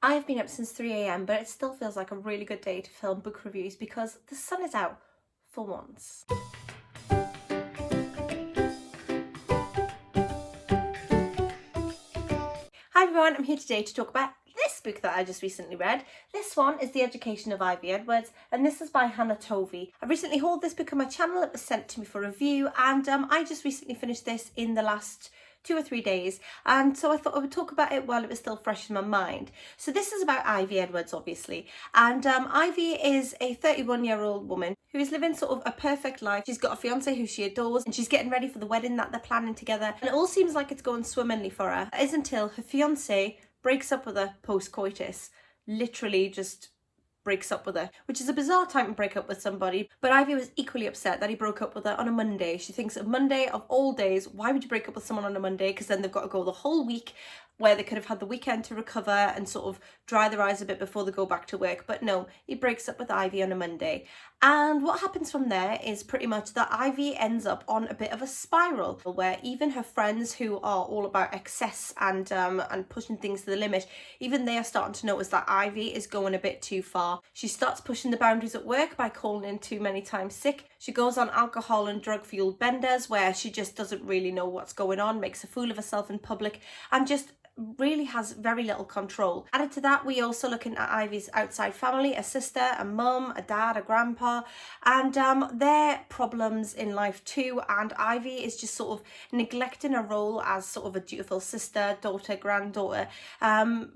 I've been up since 3 a.m, but it still feels like a really good day to film book reviews because the sun is out for once. Hi everyone, I'm here today to talk about this book that I just recently read. This one is The Education of Ivy Edwards, and this is by Tovey. I recently hauled this book on my channel. It was sent to me for review, and I just recently finished this in the last 2 or 3 days, and so I thought I would talk about it while it was still fresh in my mind. So this is about Ivy Edwards, obviously, and Ivy is a 31-year-old woman who is living sort of a perfect life. She's got a fiance who she adores, and she's getting ready for the wedding that they're planning together, and it all seems like it's going swimmingly for her. It is until her fiance breaks up with her post-coitus, literally just breaks up with her, which is a bizarre time to break up with somebody, but Ivy was equally upset that he broke up with her on a Monday. She thinks a Monday of all days, why would you break up with someone on a Monday? Because then they've got to go the whole week where they could have had the weekend to recover and sort of dry their eyes a bit before they go back to work. But no, he breaks up with Ivy on a Monday. And what happens from there is pretty much that Ivy ends up on a bit of a spiral where even her friends who are all about excess and pushing things to the limit, even they are starting to notice that Ivy is going a bit too far. She starts pushing the boundaries at work by calling in too many times sick. She goes on alcohol and drug-fueled benders where she just doesn't really know what's going on, makes a fool of herself in public, and just really has very little control. Added to that, we're also looking at Ivy's outside family, a sister, a mum, a dad, a grandpa, and their problems in life too. And Ivy is just sort of neglecting her role as sort of a dutiful sister, daughter, granddaughter,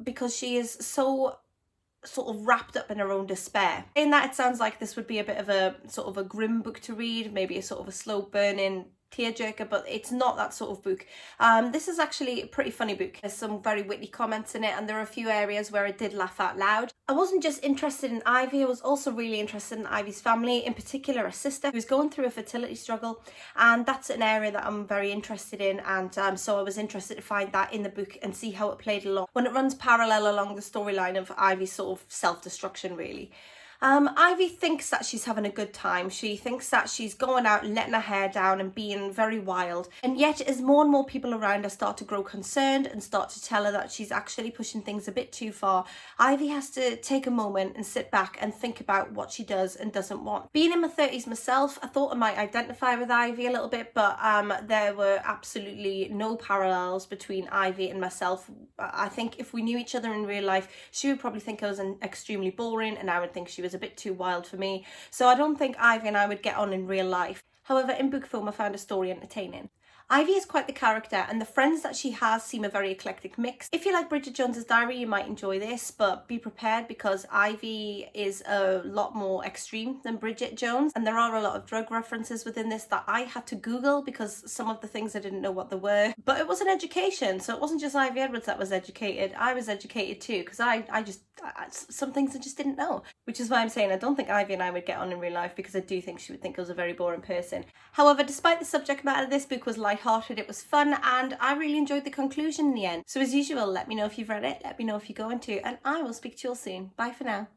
because she is so sort of wrapped up in her own despair. In that, it sounds like this would be a bit of a sort of a grim book to read, maybe a sort of a slow burning tearjerker, but it's not that sort of book. This is actually a pretty funny book. There's some very witty comments in it, and there are a few areas where I did laugh out loud. I wasn't just interested in Ivy, I was also really interested in Ivy's family, in particular a sister who's going through a fertility struggle, and that's an area that I'm very interested in, and so I was interested to find that in the book and see how it played along when it runs parallel along the storyline of Ivy's sort of self-destruction, really. Ivy thinks that she's having a good time. She thinks that she's going out and letting her hair down and being very wild. And yet, as more and more people around her start to grow concerned and start to tell her that she's actually pushing things a bit too far, Ivy has to take a moment and sit back and think about what she does and doesn't want. Being in my 30s myself, I thought I might identify with Ivy a little bit, but there were absolutely no parallels between Ivy and myself. I think if we knew each other in real life, she would probably think I was extremely boring, and I would think she was a bit too wild for me. So I don't think Ivy and I would get on in real life. However, in book form, I found the story entertaining. Ivy is quite the character, and the friends that she has seem a very eclectic mix. If you like Bridget Jones's Diary, you might enjoy this, but be prepared because Ivy is a lot more extreme than Bridget Jones, and there are a lot of drug references within this that I had to Google because some of the things I didn't know what they were. But it was an education, so it wasn't just Ivy Edwards that was educated. I was educated too, because some things I just didn't know, which is why I'm saying I don't think Ivy and I would get on in real life, because I do think she would think I was a very boring person. However, despite the subject matter, this book was light-hearted, it was fun, and I really enjoyed the conclusion in the end. So as usual, let me know if you've read it, let me know if you're going to, and I will speak to you all soon. Bye for now.